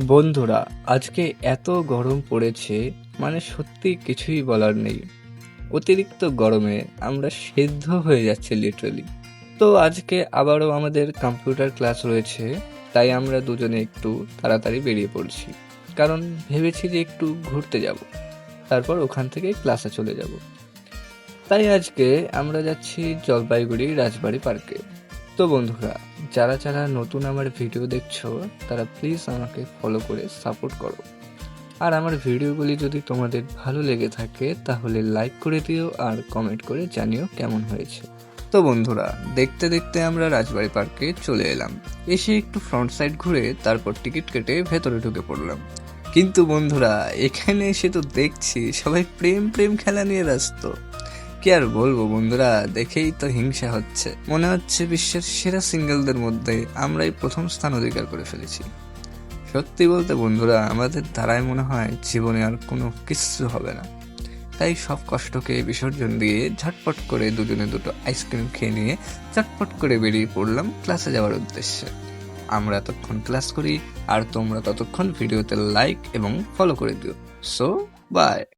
বন্ধুরা, আজকে এত গরম পড়েছে, মানে সত্যি কিছুই বলার নেই। অতিরিক্ত গরমে আমরা সেদ্ধ হয়ে যাচ্ছি লিটারালি। তো আজকে আবারও আমাদের কম্পিউটার ক্লাস রয়েছে, তাই আমরা দুজনে একটু তাড়াতাড়ি বেরিয়ে পড়ছি। কারণ ভেবেছি যে একটু ঘুরতে যাব, তারপর ওখান থেকে ক্লাসে চলে যাব। তাই আজকে আমরা যাচ্ছি জলপাইগুড়ি রাজবাড়ি পার্কে। তো বন্ধুরা, যারা যারা নতুন আমার ভিডিও দেখছো, তারা প্লিজ আমাকে ফলো করে সাপোর্ট করো। আর আমার ভিডিওগুলি যদি তোমাদের ভালো লেগে থাকে তাহলে লাইক করে দিও আর কমেন্ট করে জানিও কেমন হয়েছে। তো বন্ধুরা, দেখতে দেখতে আমরা রাজবাড়ি পার্কে চলে এলাম। এসে একটু ফ্রন্ট সাইড ঘুরে তারপর টিকিট কেটে ভেতরে ঢুকে পড়লাম। কিন্তু বন্ধুরা, এখানে এসে তো দেখছি সবাই প্রেম প্রেম খেলা নিয়ে ব্যস্ত। কি আর বলবো বন্ধুরা, দেখেই তো হিংসা হচ্ছে। মনে হচ্ছে বিশ্বের সেরা সিঙ্গেলদের মধ্যে আমরাই প্রথম স্থান অধিকার করে ফেলেছি। সত্যি বলতে বন্ধুরা, আমাদের দ্বারাই মনে হয় জীবনে আর কোনো কিচ্ছু হবে না। তাই সব কষ্টকে বিসর্জন দিয়ে ঝটপট করে দুজনে দুটো আইসক্রিম খেয়ে নিয়ে চটপট করে বেরিয়ে পড়লাম ক্লাসে যাওয়ার উদ্দেশ্যে। আমরা এতক্ষণ ক্লাস করি আর তোমরা ততক্ষণ ভিডিওতে লাইক এবং ফলো করে দিও। So by.